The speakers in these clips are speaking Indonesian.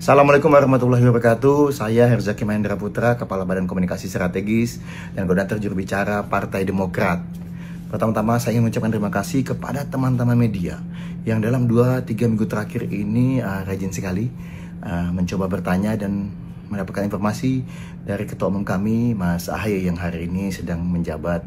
Assalamualaikum warahmatullahi wabarakatuh. Saya Herzaki Mahendra Putra, Kepala Badan Komunikasi Strategis dan Koordinator Juru Bicara Partai Demokrat. Pertama-tama saya ingin mengucapkan terima kasih kepada teman-teman media yang dalam 2-3 minggu terakhir ini rajin sekali mencoba bertanya dan mendapatkan informasi dari Ketua Umum kami, Mas Ahaye, yang hari ini sedang mengemban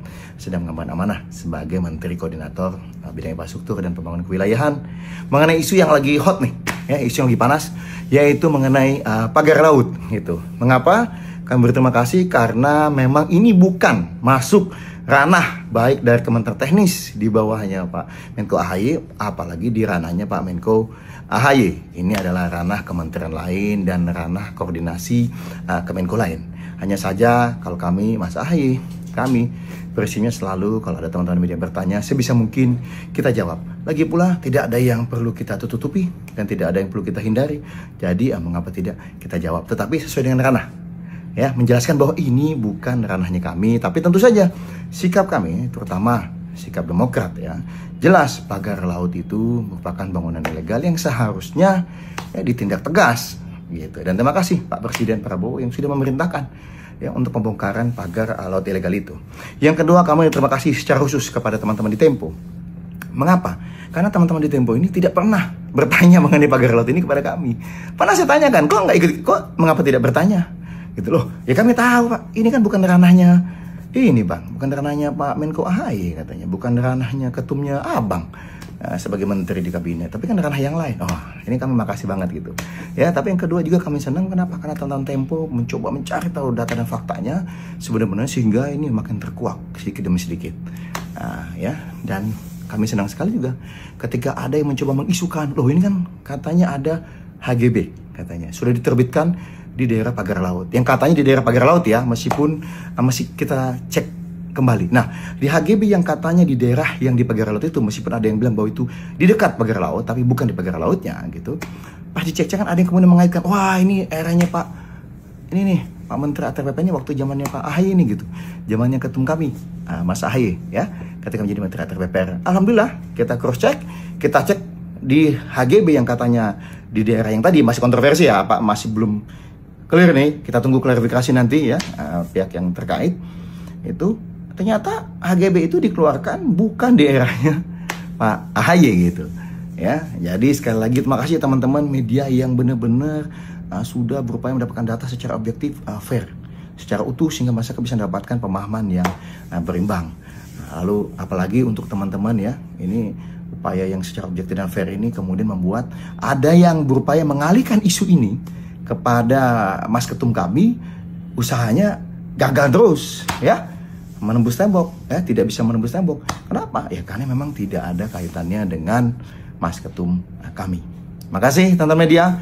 amanah sebagai Menteri Koordinator Bidang Infrastruktur dan Pembangunan Kewilayahan mengenai isu yang lagi hot nih, ya, isu yang lagi panas, yaitu mengenai pagar laut gitu. Mengapa? Kami berterima kasih karena memang ini bukan masuk ranah baik dari Kementerian Teknis di bawahnya Pak Menko Ahaye, apalagi di ranahnya Pak Menko Ahaye. Ini adalah ranah kementerian lain dan ranah koordinasi Kemenko lain. Hanya saja kalau kami, Mas Ahaye, kami versinya selalu kalau ada teman-teman media bertanya, sebisa mungkin kita jawab. Lagi pula tidak ada yang perlu kita tutupi dan tidak ada yang perlu kita hindari. Jadi mengapa tidak kita jawab, tetapi sesuai dengan ranah. Ya, menjelaskan bahwa ini bukan ranahnya kami, tapi tentu saja sikap kami, terutama sikap Demokrat, ya, jelas pagar laut itu merupakan bangunan ilegal yang seharusnya ditindak tegas gitu. Dan terima kasih Pak Presiden Prabowo yang sudah memerintahkan ya untuk pembongkaran pagar laut ilegal itu. Yang kedua, kami terima kasih secara khusus kepada teman-teman di Tempo. Mengapa? Karena teman-teman di Tempo ini tidak pernah bertanya mengenai pagar laut ini kepada kami. Pernah saya tanyakan, kok nggak ikut, kok mengapa tidak bertanya? Gitu loh. Ya kami tahu Pak, ini kan bukan ranahnya ini Bang, bukan ranahnya Pak Menko Ahaye katanya, bukan ranahnya ketumnya Abang sebagai menteri di kabinet, tapi kan ranah yang lain. Oh, ini kami makasih banget gitu. Ya, tapi yang kedua juga kami senang, kenapa? Karena teman-teman Tempo mencoba mencari tahu data dan faktanya sebenarnya sehingga ini makin terkuak sedikit demi sedikit. Ya, dan kami senang sekali juga ketika ada yang mencoba mengisukan, loh ini kan katanya ada HGB katanya sudah diterbitkan di daerah pagar laut, yang katanya di daerah pagar laut ya, meskipun masih kita cek kembali. Nah, di HGB yang katanya di daerah yang di pagar laut itu, meskipun ada yang bilang bahwa itu di dekat pagar laut, tapi bukan di pagar lautnya gitu. Pas dicek-cek kan ada yang kemudian mengaitkan, wah ini eranya Pak, ini nih Pak Menteri ATPP-nya waktu zamannya Pak Ahaye ini gitu, zamannya ketum kami, Mas Ahaye ya, ketika menjadi Menteri ATPP. Alhamdulillah kita cross check, kita cek di HGB yang katanya di daerah yang tadi masih kontroversi ya, Pak, masih belum clear nih, kita tunggu klarifikasi nanti ya pihak yang terkait. Itu ternyata HGB itu dikeluarkan bukan di daerahnya Pak Ahaye gitu ya. Jadi sekali lagi terima kasih teman-teman media yang benar-benar sudah berupaya mendapatkan data secara objektif, fair, secara utuh, sehingga masyarakat bisa mendapatkan pemahaman yang berimbang. Lalu apalagi untuk teman-teman ya, ini upaya yang secara objektif dan fair ini kemudian membuat ada yang berupaya mengalihkan isu ini kepada Mas Ketum kami, usahanya gagal terus ya, menembus tembok ya, tidak bisa menembus tembok. Kenapa? Ya karena memang tidak ada kaitannya dengan Mas Ketum kami. Makasih teman-teman media.